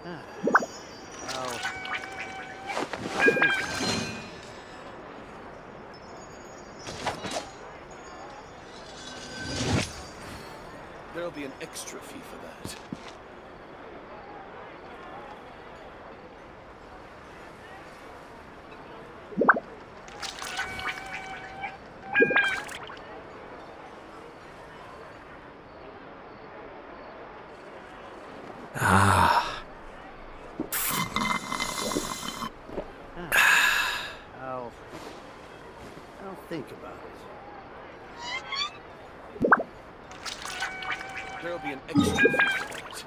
Well, There'll be an extra fee for that. I'll think about it. There'll be an extra fee for that.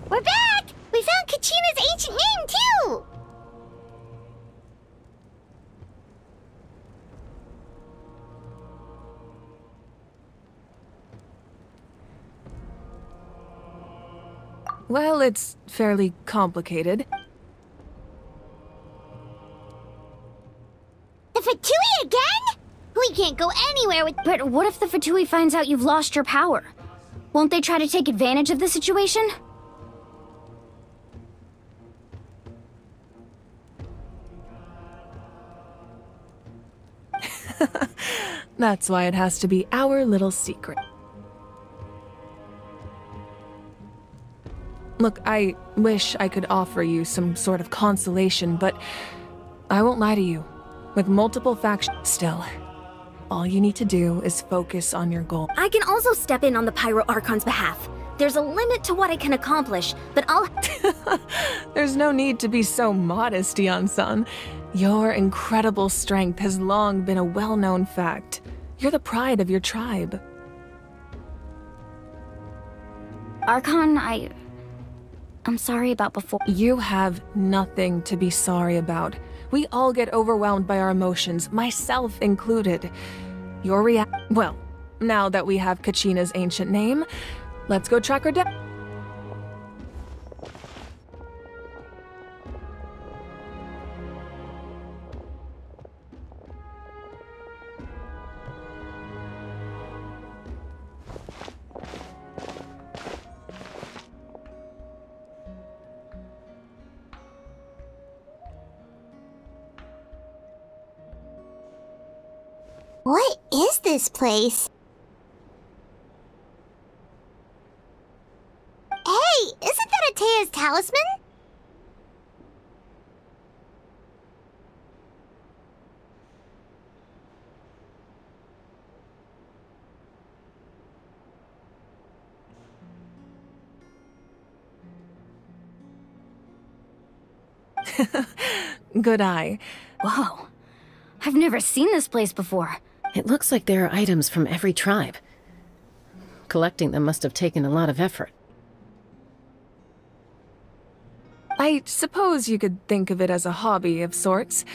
We're back! We found Kachina's ancient name, too! Well, it's fairly complicated. The Fatui again? We can't go anywhere with— But what if the Fatui finds out you've lost your power? Won't they try to take advantage of the situation? That's why it has to be our little secret. Look, I wish I could offer you some sort of consolation, but I won't lie to you. With multiple factions still, all you need to do is focus on your goal. I can also step in on the Pyro Archon's behalf. There's a limit to what I can accomplish, but I'll— There's no need to be so modest, Yan-san. Your incredible strength has long been a well-known fact. You're the pride of your tribe. Archon, I'm sorry about before. You have nothing to be sorry about. We all get overwhelmed by our emotions, myself included. Well, now that we have Kachina's ancient name, let's go track her down. What is this place? talisman? Good eye. Whoa. I've never seen this place before. It looks like there are items from every tribe. Collecting them must have taken a lot of effort. I suppose you could think of it as a hobby of sorts.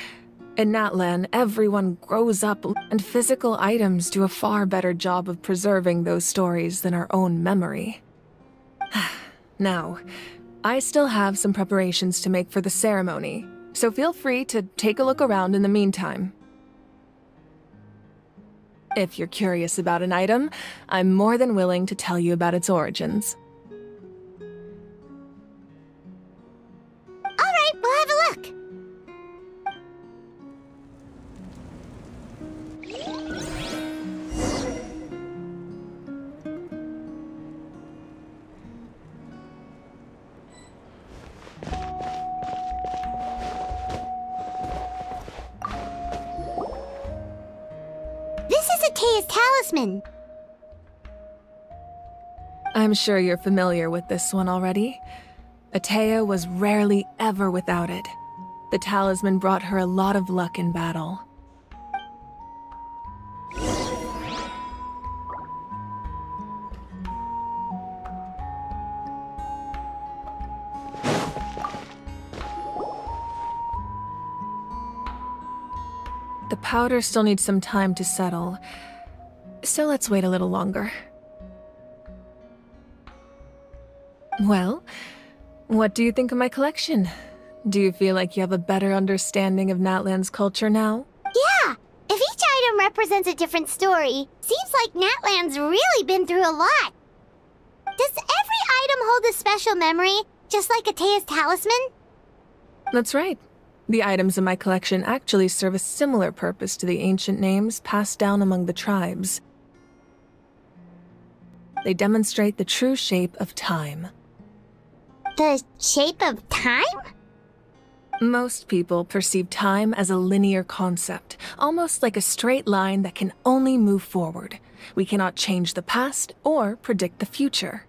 In Natlan, everyone grows up, and physical items do a far better job of preserving those stories than our own memory. Now, I still have some preparations to make for the ceremony, so feel free to take a look around in the meantime. If you're curious about an item, I'm more than willing to tell you about its origins. All right, we'll have a look. This is Atea's talisman. I'm sure you're familiar with this one already. Atea was rarely ever without it. The talisman brought her a lot of luck in battle. The powder still needs some time to settle, so let's wait a little longer. Well, what do you think of my collection? Do you feel like you have a better understanding of Natlan's culture now? Yeah, if each item represents a different story, seems like Natlan's really been through a lot. Does every item hold a special memory, just like Atea's talisman? That's right. The items in my collection actually serve a similar purpose to the ancient names passed down among the tribes. They demonstrate the true shape of time. The shape of time? Most people perceive time as a linear concept, almost like a straight line that can only move forward. We cannot change the past or predict the future.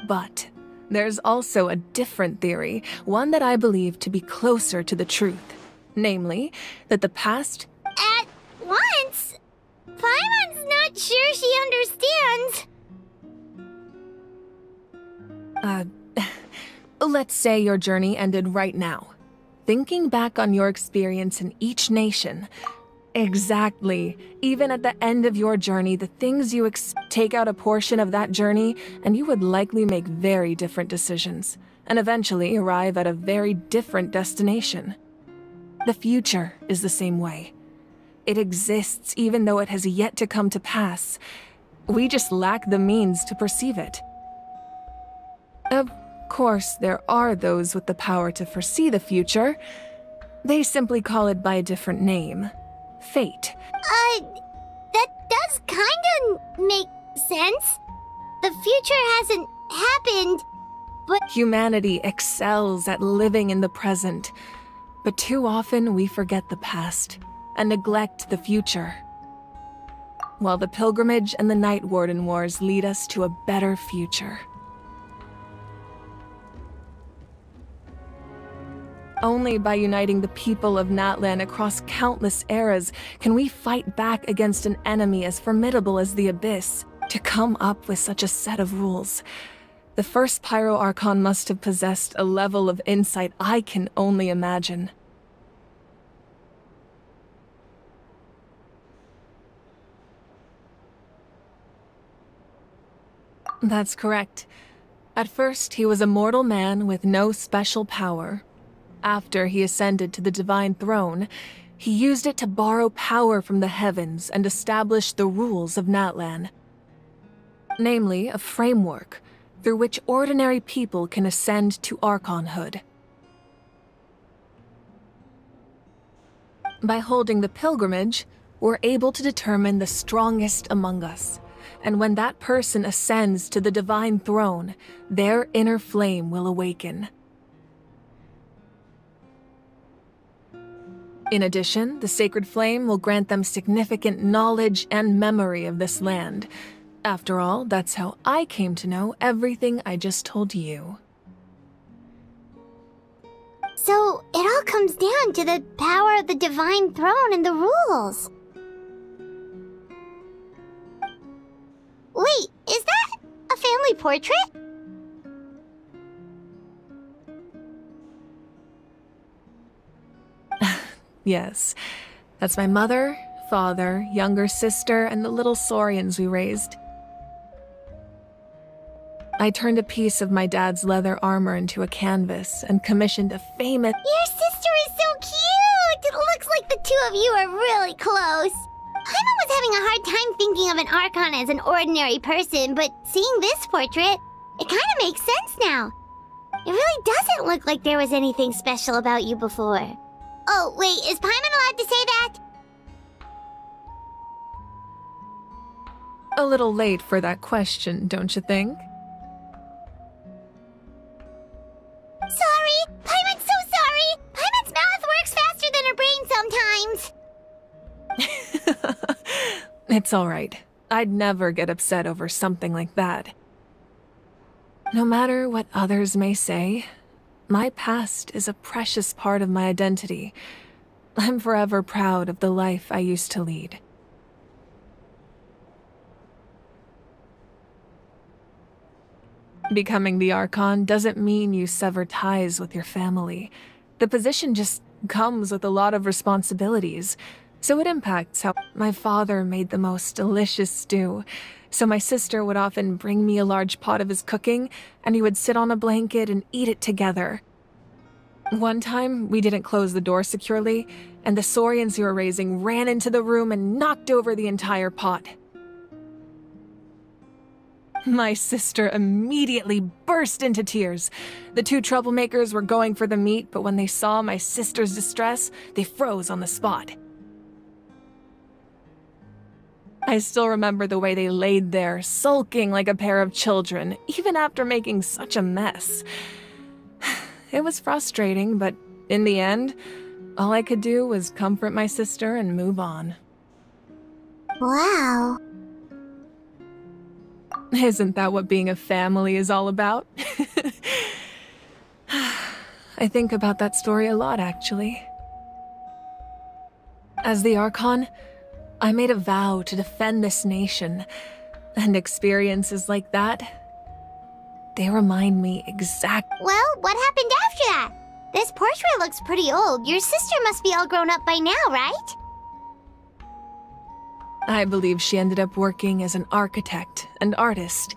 But there's also a different theory, one that I believe to be closer to the truth. Namely, that the past... At once? Paimon's not sure she understands. Let's say your journey ended right now. Thinking back on your experience in each nation... Exactly. Even at the end of your journey, the things you take out a portion of that journey, and you would likely make very different decisions, and eventually arrive at a very different destination. The future is the same way. It exists even though it has yet to come to pass. We just lack the means to perceive it. Of course, there are those with the power to foresee the future. They simply call it by a different name. Fate. That does kinda make sense. The future hasn't happened, but... Humanity excels at living in the present, but too often we forget the past and neglect the future. While the pilgrimage and the Night Warden Wars lead us to a better future. Only by uniting the people of Natlan across countless eras can we fight back against an enemy as formidable as the Abyss. To come up with such a set of rules, the first Pyro Archon must have possessed a level of insight I can only imagine. That's correct. At first, he was a mortal man with no special power. After he ascended to the divine throne, he used it to borrow power from the heavens and establish the rules of Natlan. Namely, a framework through which ordinary people can ascend to Archonhood. By holding the pilgrimage, we're able to determine the strongest among us. and when that person ascends to the divine throne, their inner flame will awaken. In addition, the sacred flame will grant them significant knowledge and memory of this land. After all, that's how I came to know everything I just told you. So, it all comes down to the power of the divine throne and the rules. Wait, is that a family portrait? Yes, that's my mother, father, younger sister, and the little saurians we raised. I turned a piece of my dad's leather armor into a canvas and commissioned a famous— Your sister is so cute! It looks like the two of you are really close. Paimon was having a hard time thinking of an Archon as an ordinary person, but seeing this portrait, it kind of makes sense now. It really doesn't look like there was anything special about you before. Oh, wait, is Paimon allowed to say that? A little late for that question, don't you think? Sorry! Paimon's so sorry! Paimon's mouth works faster than her brain sometimes! It's alright. I'd never get upset over something like that. No matter what others may say, my past is a precious part of my identity. I'm forever proud of the life I used to lead. Becoming the Archon doesn't mean you sever ties with your family. The position just comes with a lot of responsibilities, so it impacts how— My father made the most delicious stew, so my sister would often bring me a large pot of his cooking, and we would sit on a blanket and eat it together. One time, we didn't close the door securely, and the saurians we were raising ran into the room and knocked over the entire pot. My sister immediately burst into tears. The two troublemakers were going for the meat, but when they saw my sister's distress, they froze on the spot. I still remember the way they laid there, sulking like a pair of children, even after making such a mess. It was frustrating, but in the end, all I could do was comfort my sister and move on. Wow. Isn't that what being a family is all about? I think about that story a lot, actually. As the Archon, I made a vow to defend this nation, and experiences like that, they remind me exactly— Well, what happened after that? This portrait looks pretty old. Your sister must be all grown up by now, right? I believe she ended up working as an architect and artist.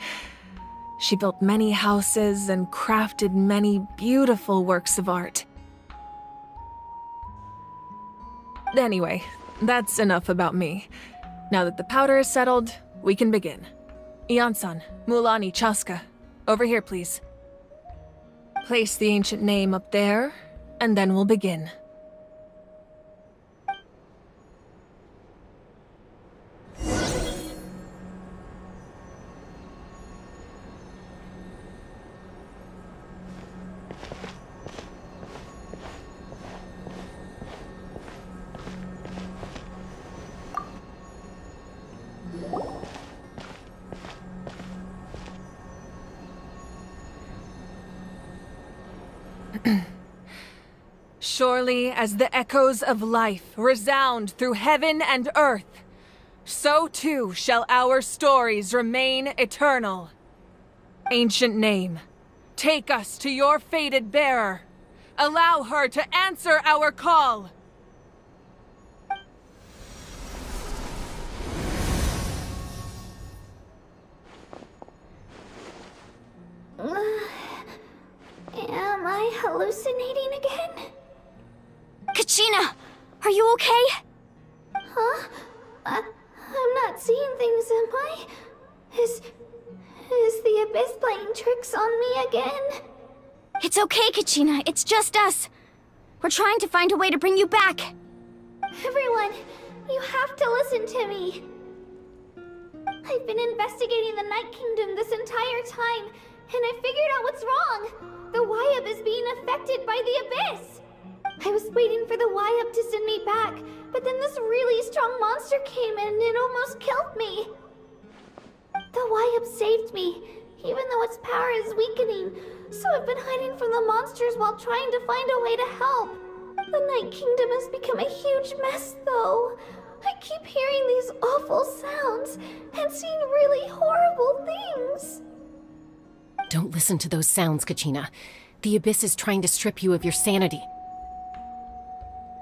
She built many houses and crafted many beautiful works of art. Anyway, that's enough about me. Now that the powder is settled, we can begin. Ian-san, Mulani, Chaska, over here, please. Place the ancient name up there, and then we'll begin. Surely as the echoes of life resound through heaven and earth, so too shall our stories remain eternal. Ancient name, take us to your fated bearer. Allow her to answer our call. Am I hallucinating again? Kachina, are you okay? Huh? I'm not seeing things, am I? Is the Abyss playing tricks on me again? It's okay, Kachina. It's just us. We're trying to find a way to bring you back. Everyone, you have to listen to me. I've been investigating the Night Kingdom this entire time, and I figured out what's wrong. The Wyab is being affected by the Abyss. I was waiting for the Wyab to send me back, but then this really strong monster came in and it almost killed me. The Wyab saved me, even though its power is weakening, so I've been hiding from the monsters while trying to find a way to help. The Night Kingdom has become a huge mess, though. I keep hearing these awful sounds and seeing really horrible things. Don't listen to those sounds, Kachina. The Abyss is trying to strip you of your sanity.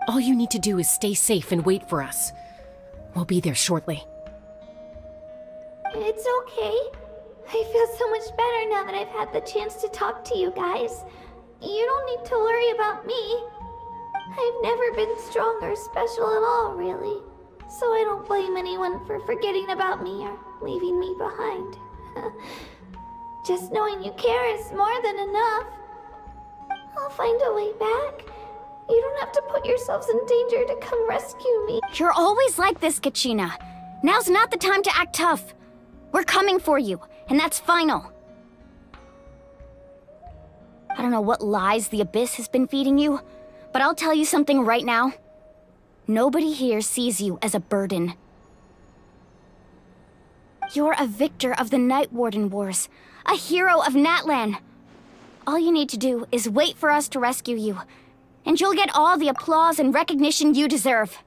All you need to do is stay safe and wait for us. We'll be there shortly. It's okay. I feel so much better now that I've had the chance to talk to you guys. You don't need to worry about me. I've never been strong or special at all, really. So I don't blame anyone for forgetting about me or leaving me behind. Just knowing you care is more than enough. I'll find a way back. You don't have to put yourselves in danger to come rescue me. You're always like this, Kachina. Now's not the time to act tough. We're coming for you, and that's final. I don't know what lies the Abyss has been feeding you, but I'll tell you something right now. Nobody here sees you as a burden. You're a victor of the Night Warden Wars, a hero of Natlan. All you need to do is wait for us to rescue you, and you'll get all the applause and recognition you deserve.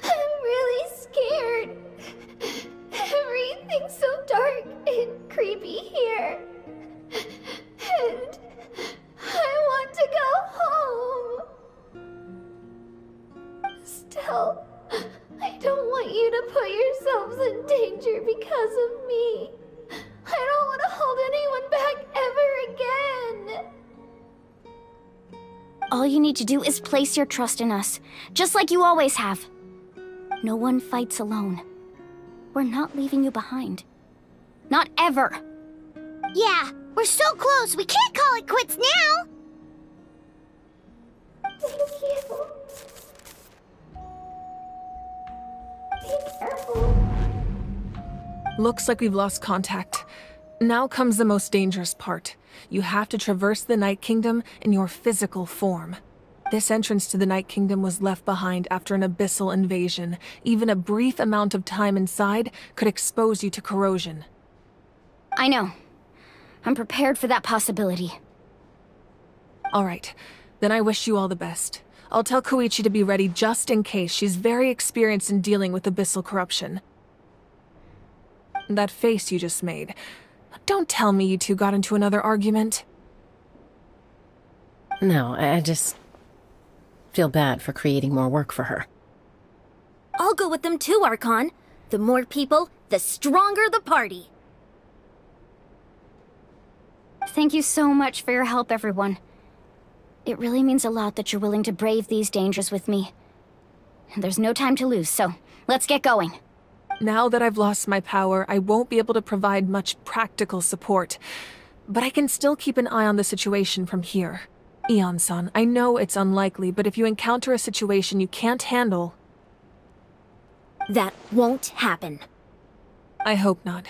I'm really scared. Everything's so dark and creepy here. And I want to go home. Still, I don't want you to put yourselves in danger because of me. I don't want to hold anyone back ever again. All you need to do is place your trust in us, just like you always have. No one fights alone. We're not leaving you behind. Not ever. Yeah, we're so close, we can't call it quits now! Thank you. Be careful. Looks like we've lost contact. Now comes the most dangerous part. You have to traverse the Night Kingdom in your physical form. This entrance to the Night Kingdom was left behind after an abyssal invasion. Even a brief amount of time inside could expose you to corrosion. I know. I'm prepared for that possibility. All right, then I wish you all the best. I'll tell Koichi to be ready just in case. She's very experienced in dealing with abyssal corruption. That face you just made. Don't tell me you two got into another argument. No, I just feel bad for creating more work for her. I'll go with them too, Archon. The more people, the stronger the party. Thank you so much for your help, everyone. It really means a lot that you're willing to brave these dangers with me. There's no time to lose, so let's get going. Now that I've lost my power, I won't be able to provide much practical support. But I can still keep an eye on the situation from here. Eon-san, I know it's unlikely, but if you encounter a situation you can't handle... That won't happen. I hope not.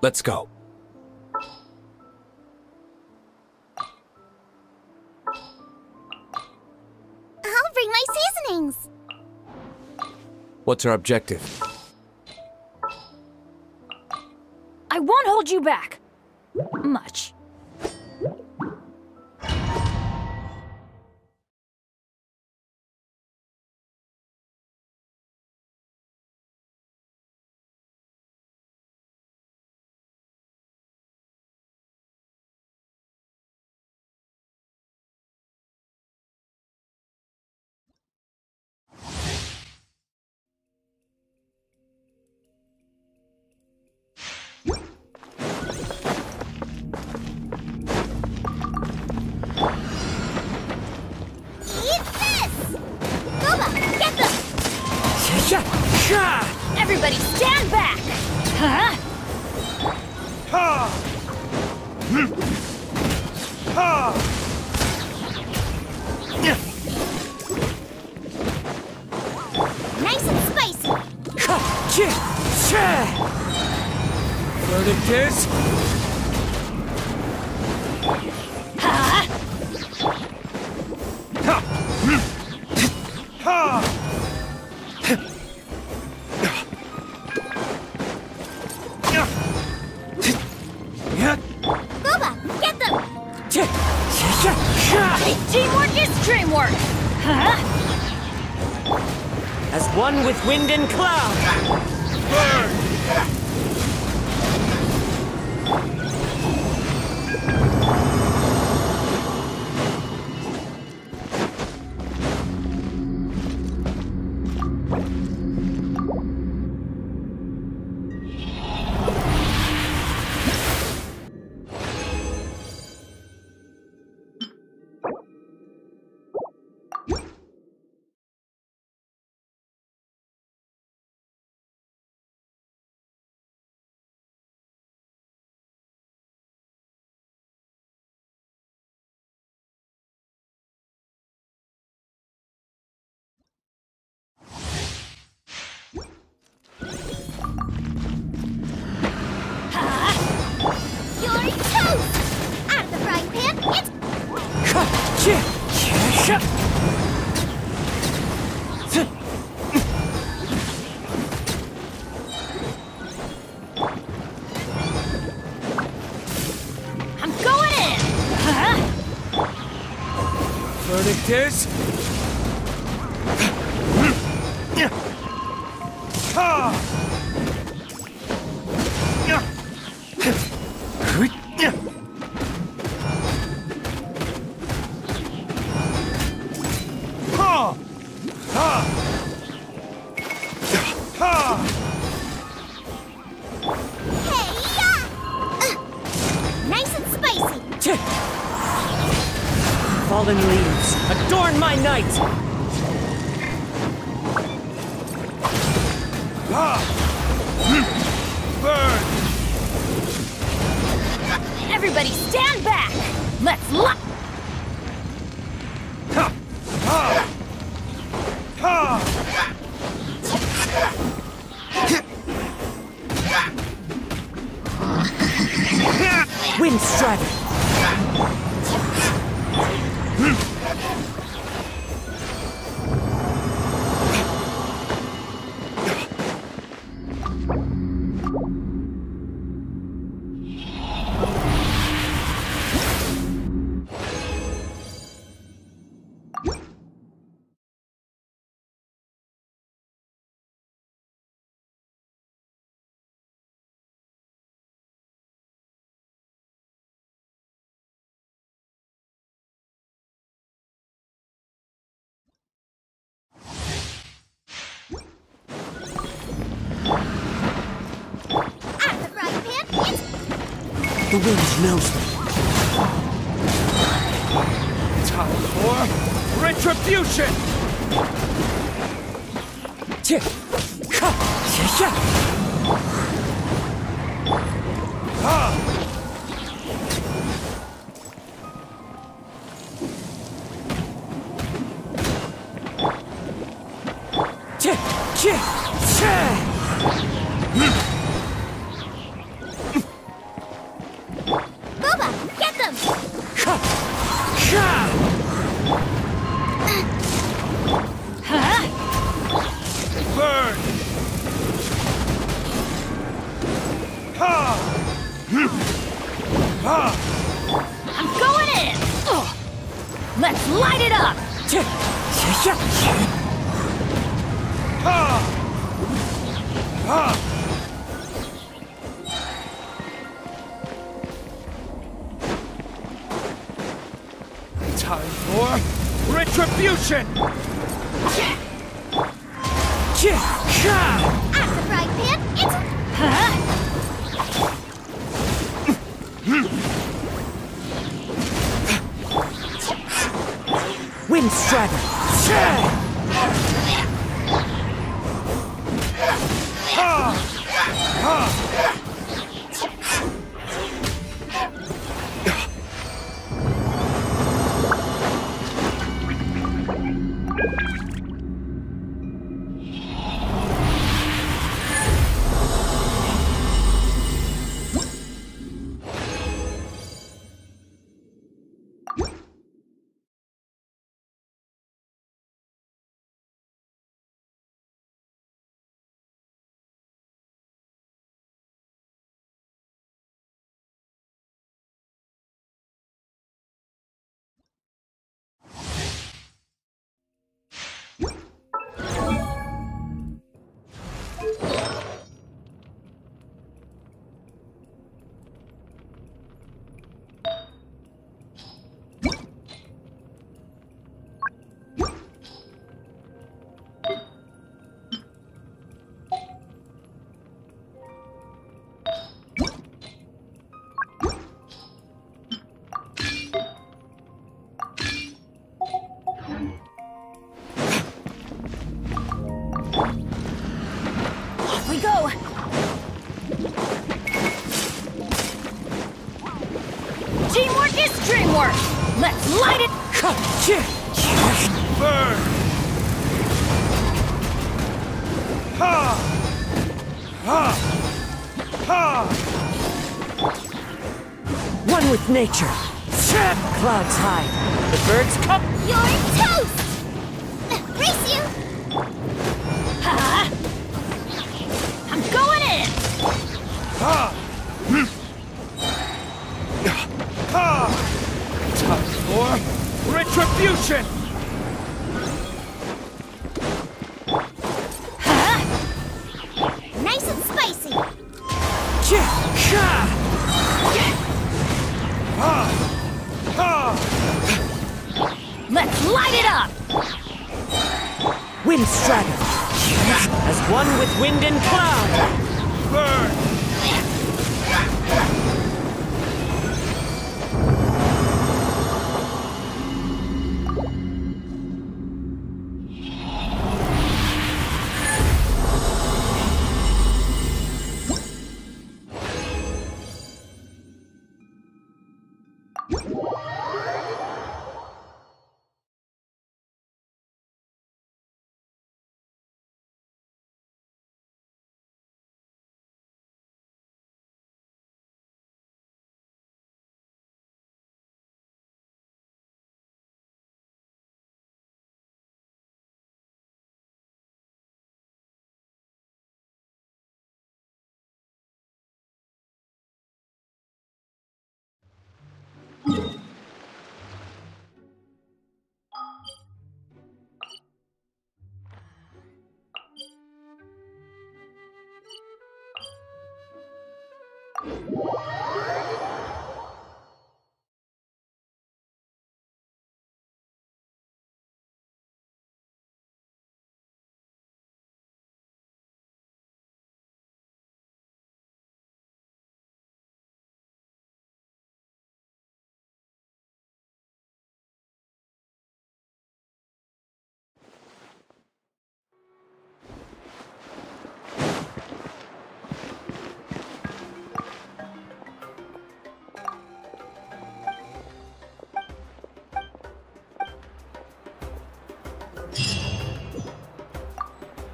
Let's go. I'll bring my seasonings. What's our objective? I won't hold you back. Much. Everybody stand back! Huh? Nice and spicy. Verdict is... Boba, get them! Teamwork is dreamwork! Huh? As one with wind and cloud! You're toast! Out of the frying pan, it's... I'm going in! Huh? Verdict is... Nice and spicy. Fallen leaves, adorn my night! Burn! Everybody stand back! Let's lock! Wind strike! The wind knows them. Time for retribution! Time for retribution! At the frying pan, it's... Wind Strider! We go! Teamwork is dreamwork! Let's light it! Burn! Ha! Ha! Ha! One with nature. Clouds hide. The birds come. You're toast! Race you! Ha! I'm going in! Ha! Ha! Time for retribution! Nice and spicy! Let's light it up! Wind Strider. As one with wind and cloud. Burn!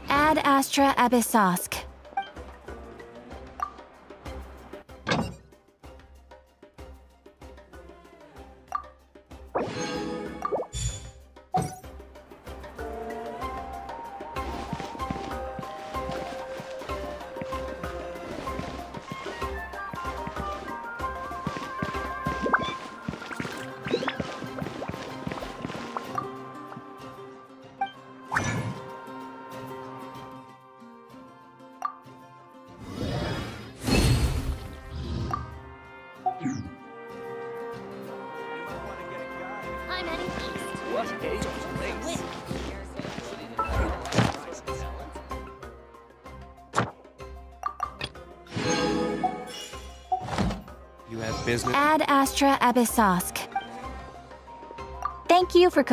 Ad Astra Abyssosk. You have business? Ad Astra Abyssosk. Thank you for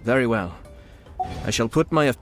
Very well. I shall put my...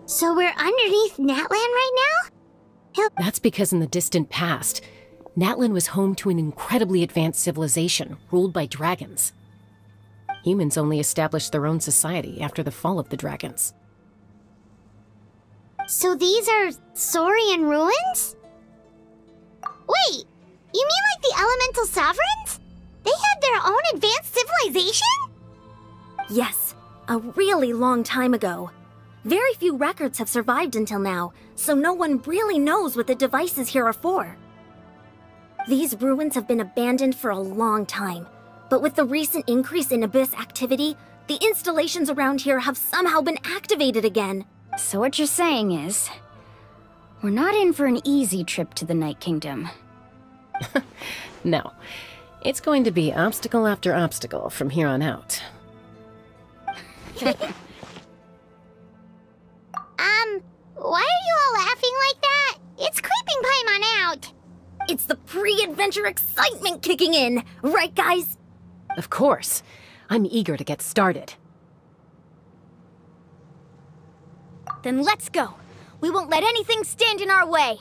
So we're underneath Natlan right now? That's because in the distant past, Natlan was home to an incredibly advanced civilization ruled by dragons. Humans only established their own society after the fall of the dragons. So these are Saurian ruins? Wait, you mean like the elemental sovereigns? They had their own advanced civilization? Yes, a really long time ago. Very few records have survived until now, so no one really knows what the devices here are for. These ruins have been abandoned for a long time, but with the recent increase in Abyss activity, the installations around here have somehow been activated again. So what you're saying is, we're not in for an easy trip to the Night Kingdom. No, it's going to be obstacle after obstacle from here on out. Why are you all laughing like that? It's creeping Paimon out. It's the pre-adventure excitement kicking in, right guys? Of course. I'm eager to get started. Then let's go. We won't let anything stand in our way.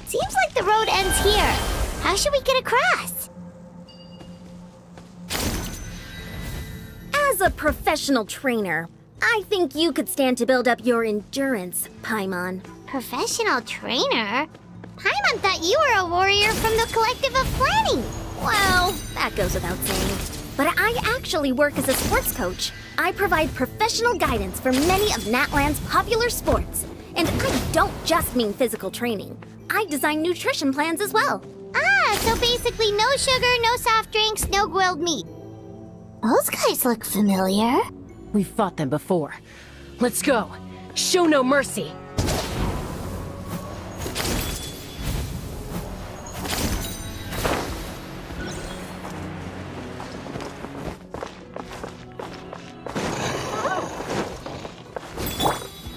Seems like the road ends here. How should we get across? a professional trainer, I think you could stand to build up your endurance, Paimon. Professional trainer? Paimon thought you were a warrior from the Collective of Planning. Well, that goes without saying. But I actually work as a sports coach. I provide professional guidance for many of Natlan's popular sports. And I don't just mean physical training. I design nutrition plans as well. Ah, so basically no sugar, no soft drinks, no grilled meat. Those guys look familiar. We've fought them before. Let's go. Show no mercy.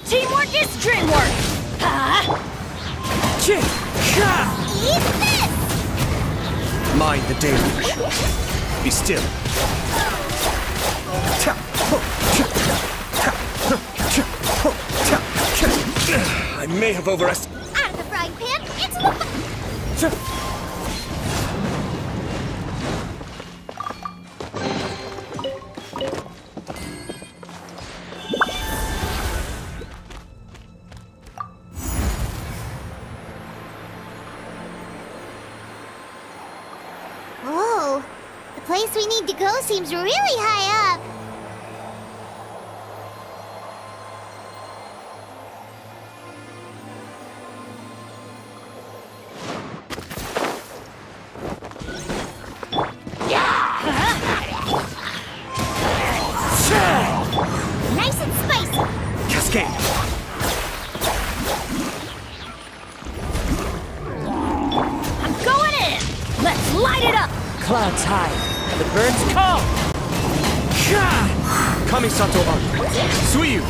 Teamwork is dreamwork! Eat this! Mind the deluge. Be still. I may have overestimated. Out of the frying pan, into the Whoa, the place we need to go seems really high up. Nice and spicy. Cascade. I'm going in! Let's light it up! Clouds high. The birds call. Kamisato on. Suiyu.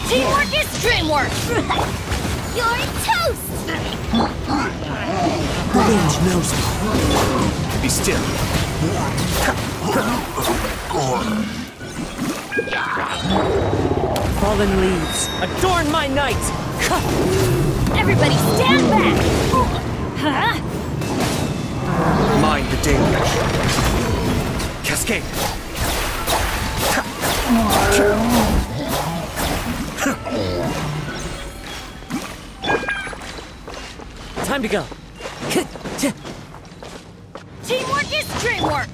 Teamwork is dreamwork! You're toast! The wind knows me. Be still. Fallen leaves. Adorn my night. Everybody stand back! Huh? Mind the deluge. Cascade. Time to go. Teamwork is dreamwork!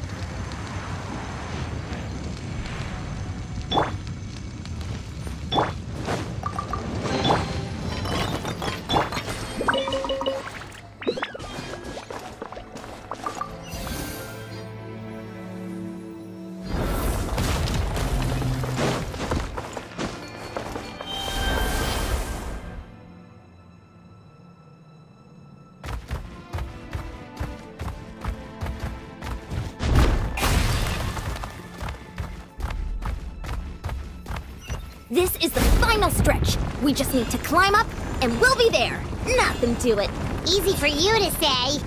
This is the final stretch. We just need to climb up, and we'll be there. Nothing to it. Easy for you to say.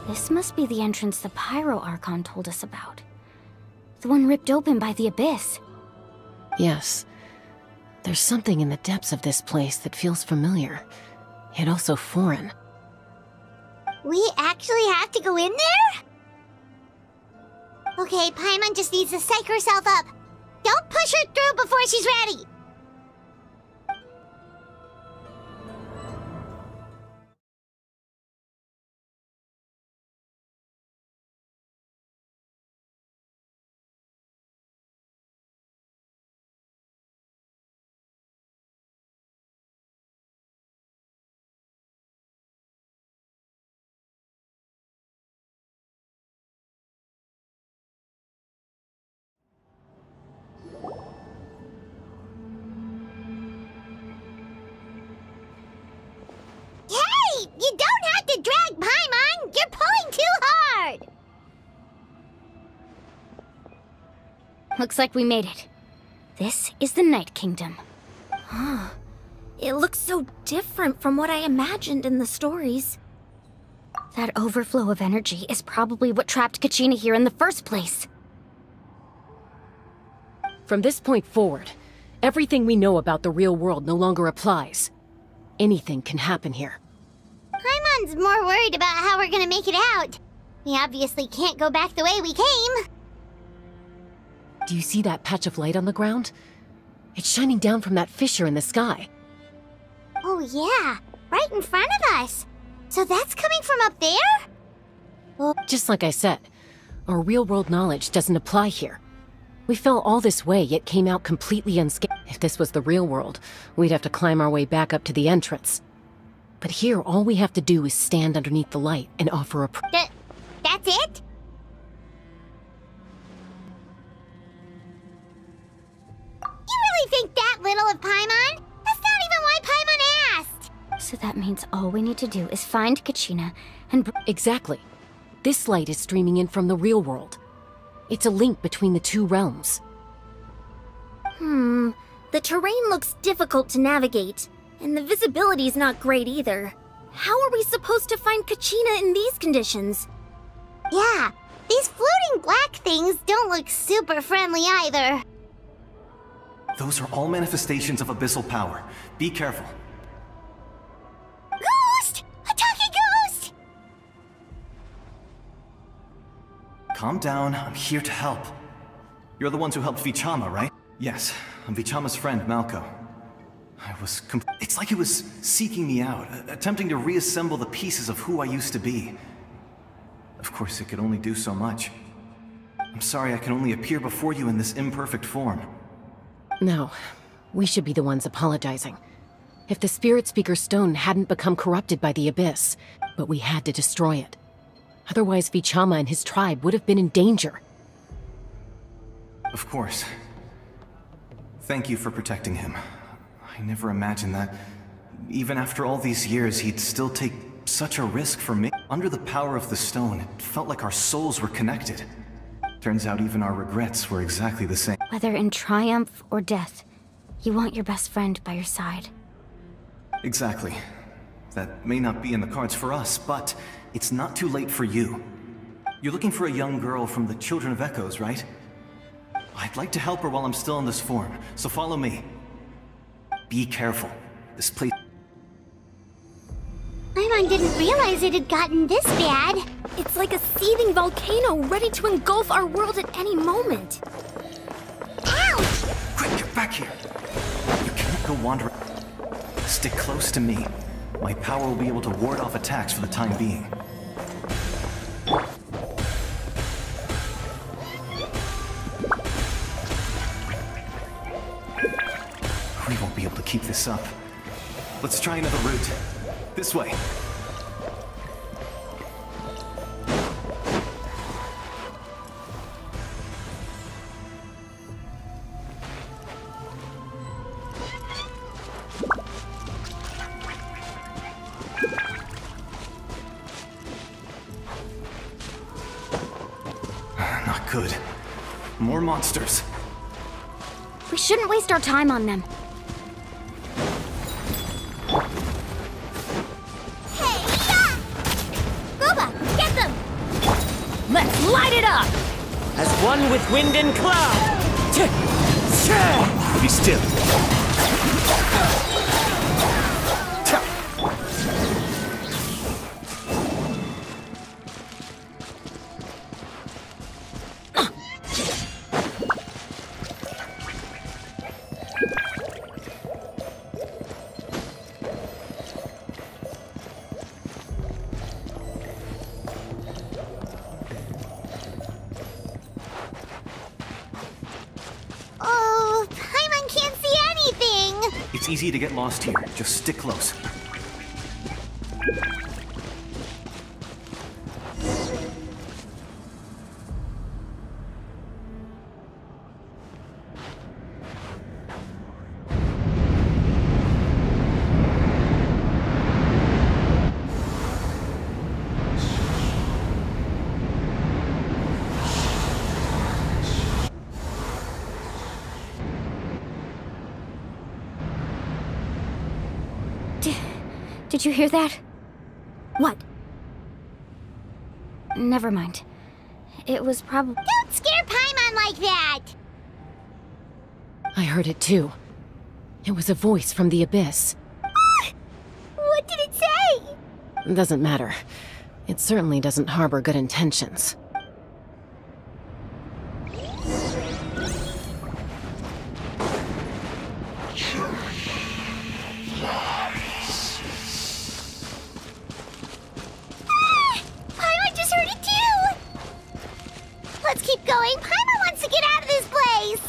This must be the entrance the Pyro Archon told us about. The one ripped open by the Abyss. Yes. There's something in the depths of this place that feels familiar, yet also foreign. We actually have to go in there? Okay, Paimon just needs to psych herself up. Don't push her through before she's ready. Looks like we made it. This is the Night Kingdom. It looks so different from what I imagined in the stories. That overflow of energy is probably what trapped Kachina here in the first place. From this point forward, everything we know about the real world no longer applies. Anything can happen here. Paimon's more worried about how we're gonna make it out. We obviously can't go back the way we came. Do you see that patch of light on the ground? It's shining down from that fissure in the sky. Oh yeah, right in front of us. So that's coming from up there? Just like I said, our real-world knowledge doesn't apply here. We fell all this way, yet came out completely unscathed. If this was the real world, we'd have to climb our way back up to the entrance. But here, all we have to do is stand underneath the light and offer a That's it? You really think that little of Paimon? That's not even why Paimon asked! So that means all we need to do is find Kachina and Exactly. This light is streaming in from the real world. It's a link between the two realms. The terrain looks difficult to navigate, and the visibility's not great either. How are we supposed to find Kachina in these conditions? Yeah, these floating black things don't look super friendly either. Those are all manifestations of abyssal power. Be careful. Ghost! A talking ghost! Calm down, I'm here to help. You're the ones who helped Vichama, right? Yes, I'm Vichama's friend, Malko. It's like it was seeking me out, attempting to reassemble the pieces of who I used to be. Of course, it could only do so much. I'm sorry I can only appear before you in this imperfect form. No, we should be the ones apologizing. If the Spirit Speaker Stone hadn't become corrupted by the Abyss, but we had to destroy it. Otherwise, Vichama and his tribe would have been in danger. Of course. Thank you for protecting him. I never imagined that, even after all these years, he'd still take such a risk for me. Under the power of the stone, it felt like our souls were connected. Turns out even our regrets were exactly the same. whether in triumph or death, you want your best friend by your side. Exactly. That may not be in the cards for us, but it's not too late for you. You're looking for a young girl from the Children of Echoes, right? I'd like to help her while I'm still in this form, so follow me. Be careful. This place... Paimon didn't realize it had gotten this bad. It's like a seething volcano ready to engulf our world at any moment. Ouch! Quick, get back here! You can't go wandering. Stick close to me. My power will be able to ward off attacks for the time being. We won't be able to keep this up. Let's try another route. This way. Not good. More monsters. We shouldn't waste our time on them. Let's light it up! As one with wind and cloud! Be still. Oh, Paimon can't see anything! It's easy to get lost here. Just stick close. Did you hear that? What? Never mind. It was probably... Don't scare Paimon like that! I heard it too. It was a voice from the abyss. What did it say? Doesn't matter. It certainly doesn't harbor good intentions. Paimon just heard it too! Let's keep going. Paimon wants to get out of this place!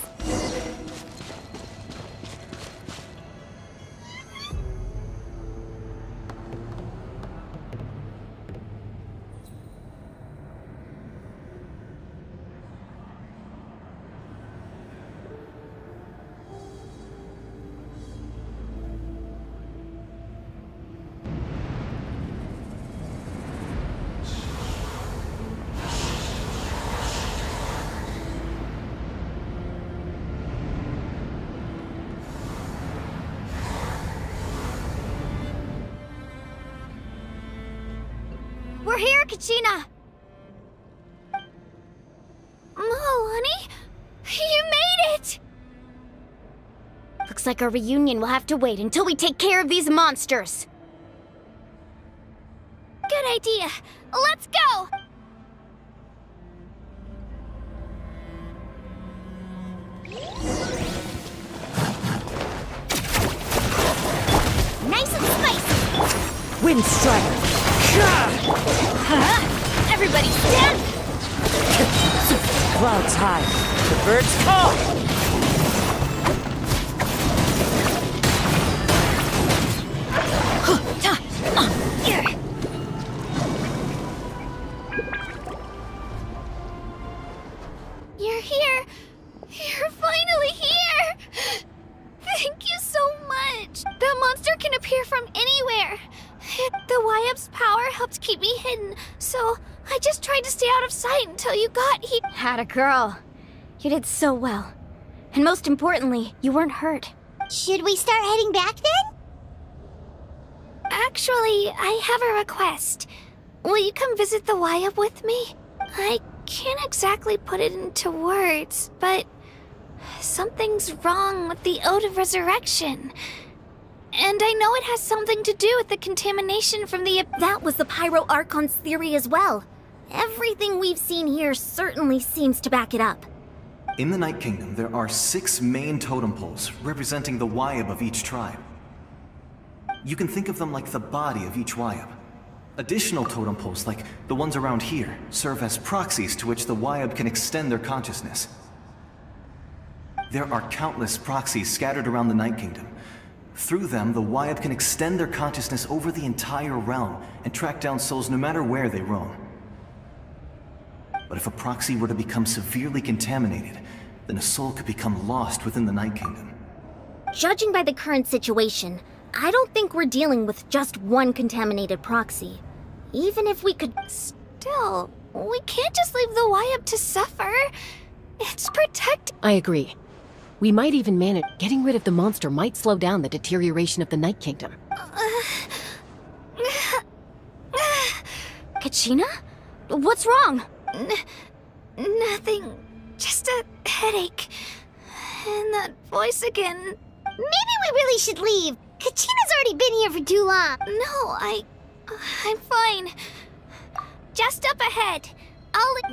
We're here, Kachina! Honey? You made it! Looks like our reunion will have to wait until we take care of these monsters. Good idea. Let's go! Nice and spicy! Wind Strider! Huh? Everybody stand! Clouds high. The birds call! You're here! You're finally here! Thank you so much! That monster can appear from anywhere! The Wyap's power helped keep me hidden, so I just tried to stay out of sight until you got here. Had a girl. You did so well. And most importantly, you weren't hurt. Should we start heading back then? Actually, I have a request. Will you come visit the Wyap with me? I can't exactly put it into words, but something's wrong with the Ode of Resurrection. And I know it has something to do with the contamination from the... That was the Pyro Archon's theory as well. Everything we've seen here certainly seems to back it up. In the Night Kingdom, there are 6 main totem poles representing the Wyap of each tribe. You can think of them like the body of each Wyap. Additional totem poles, like the ones around here, serve as proxies to which the Wyap can extend their consciousness. There are countless proxies scattered around the Night Kingdom. Through them, the Wyap can extend their consciousness over the entire realm and track down souls no matter where they roam. But if a proxy were to become severely contaminated, then a soul could become lost within the Night Kingdom. Judging by the current situation, I don't think we're dealing with just one contaminated proxy. Even if we could... Still, we can't just leave the Wyap to suffer. It's protect... I agree. We might even manage... Getting rid of the monster might slow down the deterioration of the Night Kingdom. Kachina? What's wrong? Nothing. Just a headache. And that voice again. Maybe we really should leave. Kachina's already been here for too long. No, I'm fine. Just up ahead.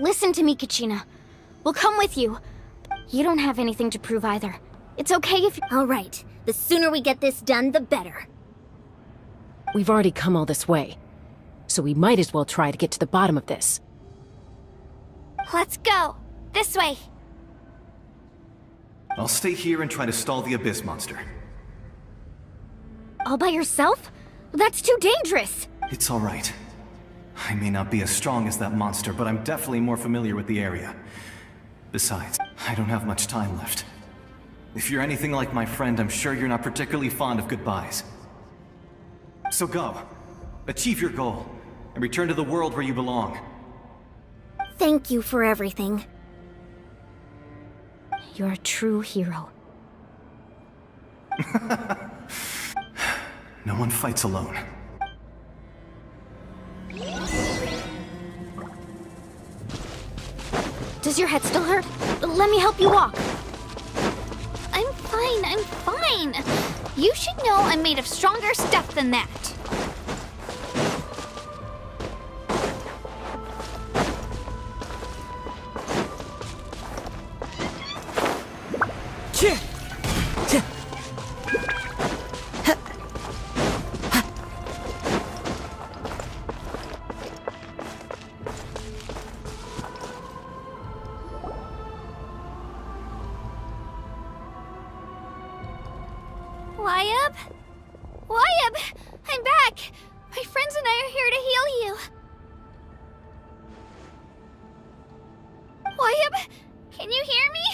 Listen to me, Kachina. We'll come with you. You don't have anything to prove either. It's okay if you... All right. The sooner we get this done, the better. We've already come all this way, so we might as well try to get to the bottom of this. Let's go. This way. I'll stay here and try to stall the Abyss monster. All by yourself? That's too dangerous! It's all right. I may not be as strong as that monster, but I'm definitely more familiar with the area. Besides, I don't have much time left. If you're anything like my friend, I'm sure you're not particularly fond of goodbyes. So go. Achieve your goal, and return to the world where you belong. Thank you for everything. You're a true hero. No one fights alone. Does your head still hurt? Let me help you walk. I'm fine. You should know I'm made of stronger stuff than that. Wayab! I'm back! My friends and I are here to heal you. Wayab, can you hear me?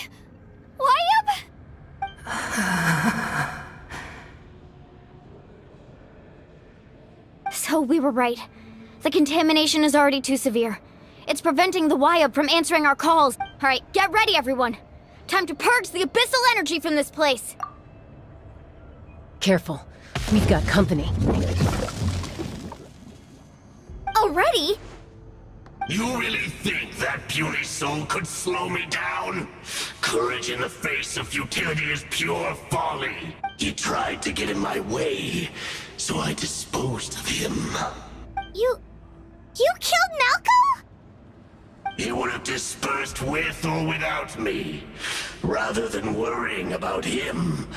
Wayab? So we were right. The contamination is already too severe. It's preventing the Wayab from answering our calls. Alright, get ready everyone! Time to purge the abyssal energy from this place! Careful. We've got company. Already? You really think that puny soul could slow me down? Courage in the face of futility is pure folly. He tried to get in my way, so I disposed of him. You killed Malco? He would have dispersed with or without me. Rather than worrying about him,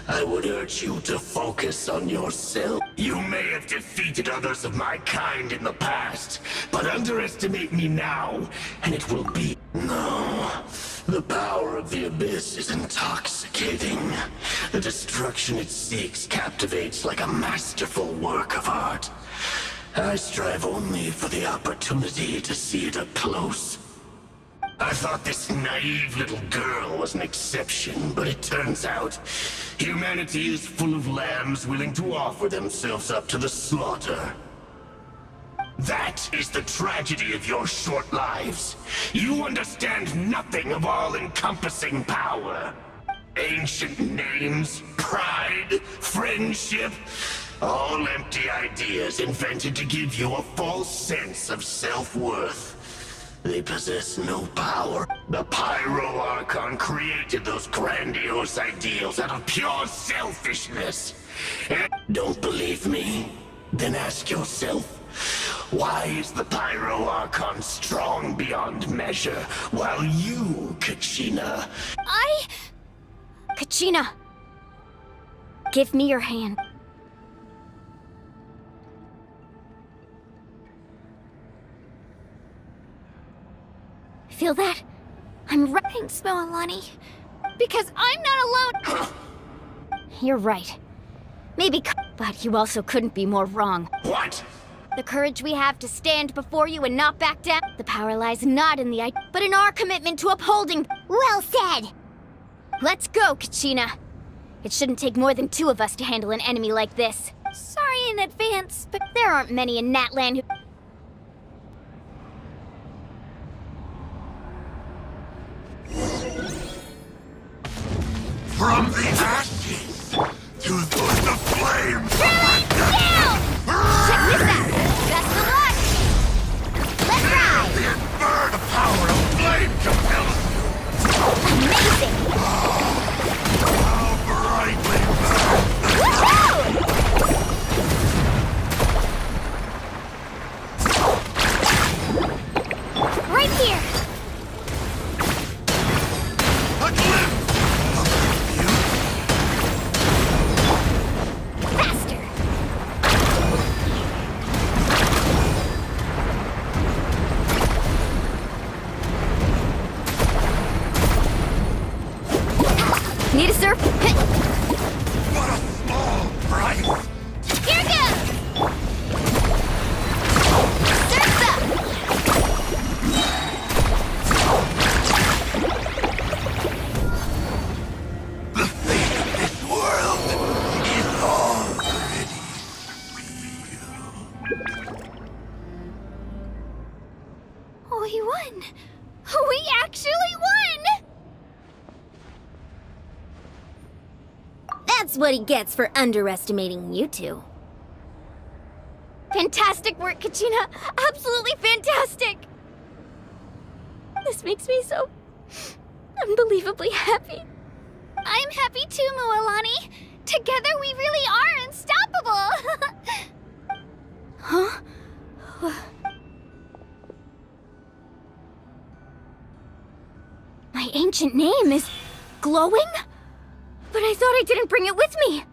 I would urge you to focus on yourself. You may have defeated others of my kind in the past, but underestimate me now, and it will be... No. The power of the Abyss is intoxicating. The destruction it seeks captivates like a masterful work of art. I strive only for the opportunity to see it up close. I thought this naive little girl was an exception, but it turns out humanity is full of lambs willing to offer themselves up to the slaughter. That is the tragedy of your short lives. You understand nothing of all-encompassing power. Ancient names, pride, friendship, all empty ideas invented to give you a false sense of self-worth. They possess no power. The Pyro Archon created those grandiose ideals out of pure selfishness. And don't believe me? Then ask yourself, why is the Pyro Archon strong beyond measure, while you, Kachina... Kachina! Give me your hand. Feel that? I'm right. Thanks, Moalani. Because I'm not alone. You're right. Maybe, but you also couldn't be more wrong. What? The courage we have to stand before you and not back down. The power lies not in the idea, but in our commitment to upholding. Well said! Let's go, Kachina. It shouldn't take more than 2 of us to handle an enemy like this. Sorry in advance, but there aren't many in Natlan who... From the ashes to the flames of down! Check this out! Best of luck! Let's ride! The inferno power of flame compels you! Amazing! How brightly burns! Woohoo! Right here! A glimpse! Faster! Need a surf? What a small price! Here goes! Surf's up! The fate of this world is already real. we won. We actually won! That's what he gets for underestimating you two. Fantastic work, Kachina! Absolutely fantastic! The This makes me so unbelievably happy. I'm happy too, Mualani. Together we really are unstoppable. Huh? My ancient name is glowing? But I thought I didn't bring it with me.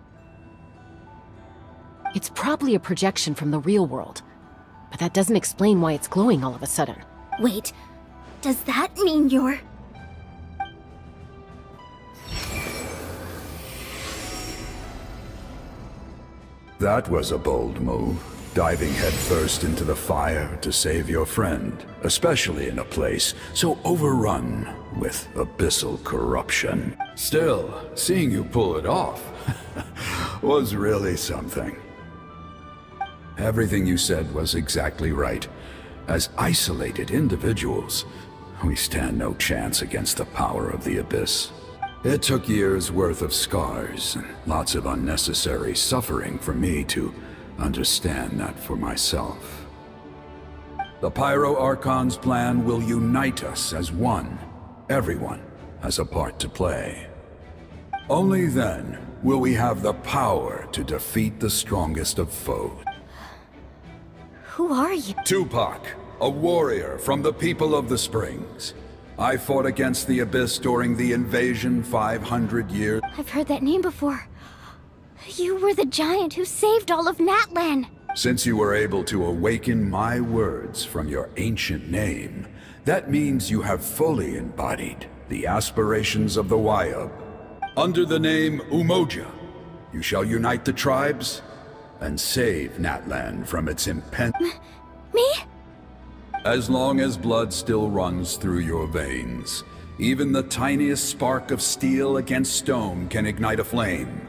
It's probably a projection from the real world. But that doesn't explain why it's glowing all of a sudden. Wait, does that mean you're... That was a bold move, diving headfirst into the fire to save your friend, especially in a place so overrun with abyssal corruption. Still, seeing you pull it off was really something. Everything you said was exactly right. As isolated individuals, we stand no chance against the power of the Abyss. It took years' worth of scars and lots of unnecessary suffering for me to understand that for myself. The Pyro Archon's plan will unite us as one. Everyone has a part to play. Only then will we have the power to defeat the strongest of foes. Who are you? Tupac, a warrior from the people of the Springs. I fought against the Abyss during the invasion 500 years. I've heard that name before. You were the giant who saved all of Natlan. Since you were able to awaken my words from your ancient name, that means you have fully embodied the aspirations of the Wayub. Under the name Umoja, you shall unite the tribes and save Natlan from its impending... Me? As long as blood still runs through your veins, even the tiniest spark of steel against stone can ignite a flame.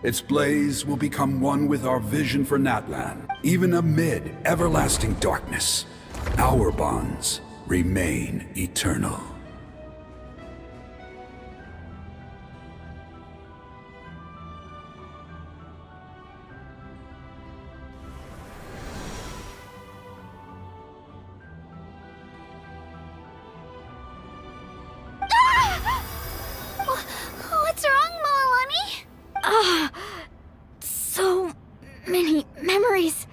Its blaze will become one with our vision for Natlan. Even amid everlasting darkness, our bonds remain eternal. What's wrong, Mualani? So many memories.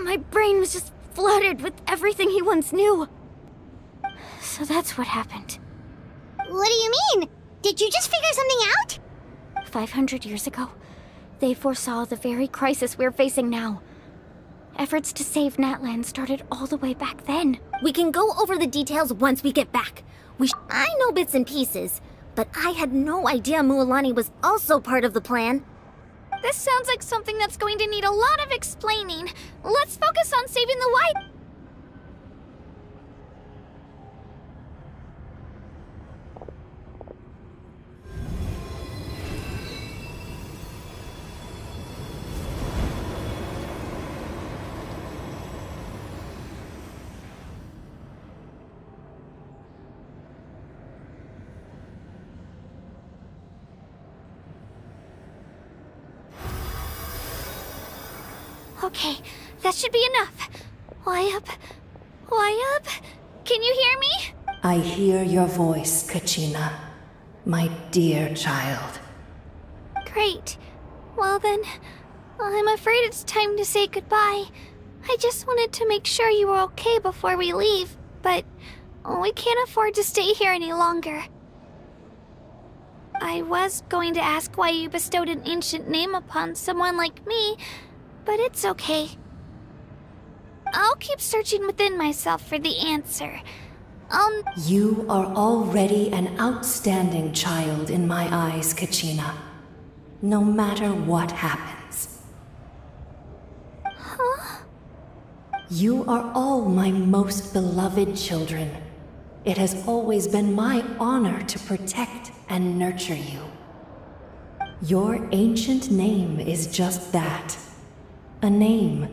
My brain was just flooded with everything he once knew. So that's what happened. What do you mean? Did you just figure something out? 500 years ago, they foresaw the very crisis we're facing now. Efforts to save Natlan started all the way back then. We can go over the details once we get back. I know bits and pieces, but I had no idea Mualani was also part of the plan. This sounds like something that's going to need a lot of explaining. Let's focus on saving the white. Okay, that should be enough. Wayub? Can you hear me? I hear your voice, Kachina, my dear child. Great. Well then, I'm afraid it's time to say goodbye. I just wanted to make sure you were okay before we leave, but we can't afford to stay here any longer. I was going to ask why you bestowed an ancient name upon someone like me, but it's okay. I'll keep searching within myself for the answer. You are already an outstanding child in my eyes, Kachina. No matter what happens. Huh? You are all my most beloved children. It has always been my honor to protect and nurture you. Your ancient name is just that. A name.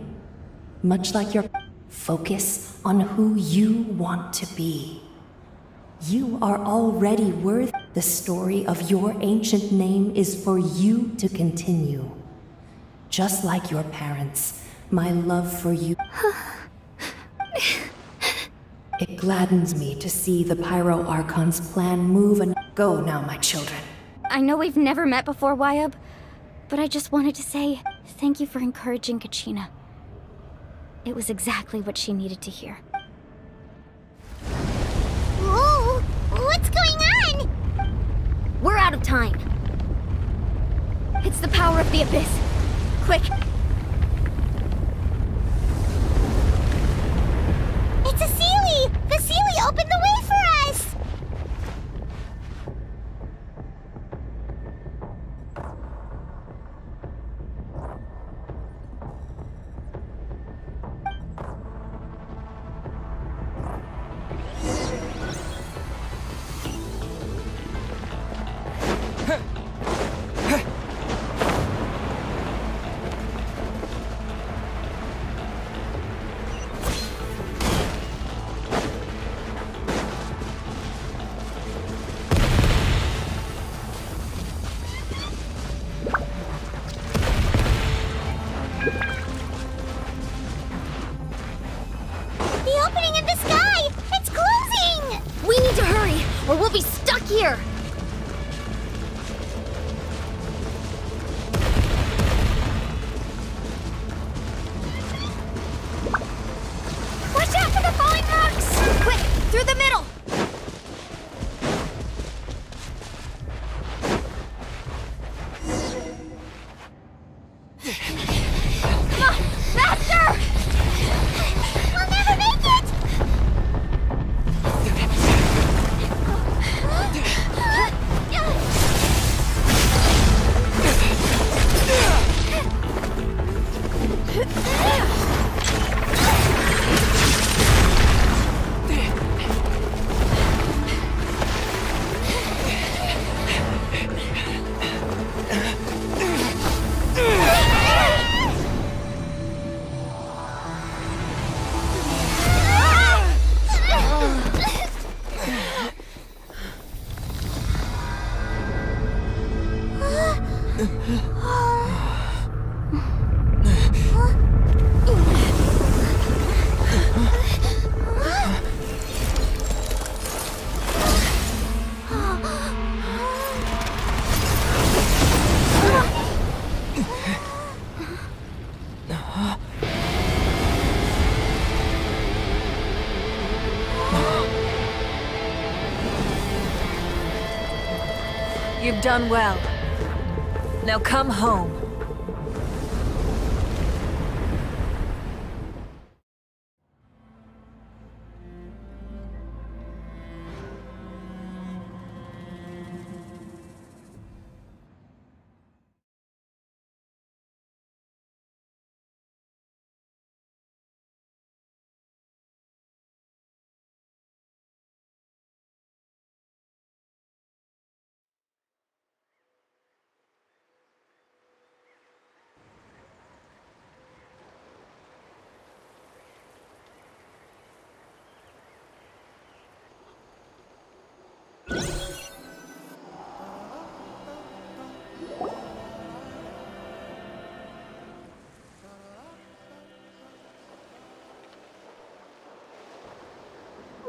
Much like your focus on who you want to be. You are already worth. The story of your ancient name is for you to continue. Just like your parents, my love for you. It gladdens me to see the Pyro Archon's plan move and go now, my children. I know we've never met before, Wyabb, but I just wanted to say thank you for encouraging Kachina. It was exactly what she needed to hear. Whoa! What's going on? We're out of time. It's the power of the Abyss. Quick! It's a Seelie! The Seelie opened the way for us! or we'll be stuck here! Watch out for the falling rocks! Quick, through the middle! Come on, faster! We'll never make it! You've done well. Now come home.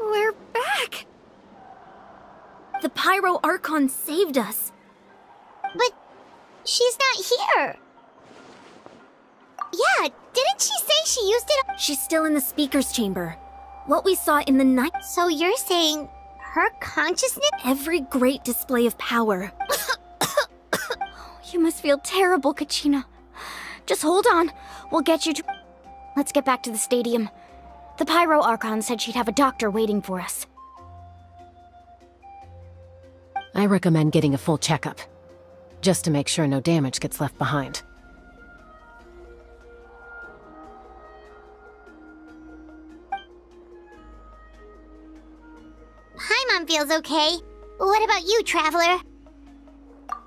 We're back! The Pyro Archon saved us. But she's not here. Yeah, didn't she say she used it? She's still in the speaker's chamber. What we saw in the night. So you're saying her consciousness? Every great display of power. You must feel terrible, Kachina. Just hold on. We'll get you to... Let's get back to the stadium. The Pyro Archon said she'd have a doctor waiting for us. I recommend getting a full checkup, just to make sure no damage gets left behind. Paimon feels okay. What about you, Traveler?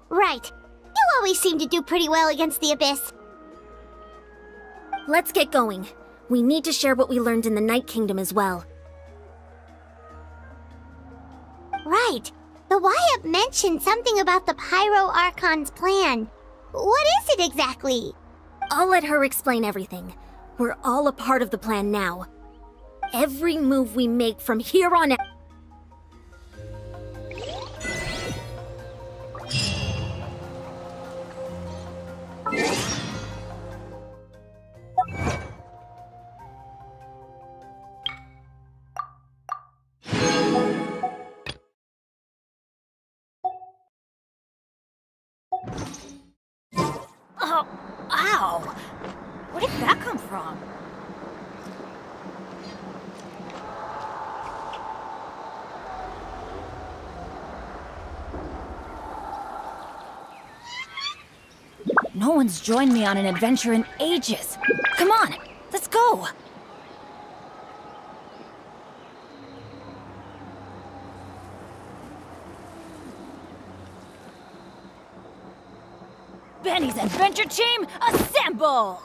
Right. You always seem to do pretty well against the Abyss. Let's get going. We need to share what we learned in the Night Kingdom as well. Right. The Wyabb mentioned something about the Pyro Archon's plan. What is it exactly? I'll let her explain everything. We're all a part of the plan now. every move we make from here on out. Oh, ow! Where did that come from? No one's joined me on an adventure in ages. Come on, let's go! Benny's adventure team, assemble!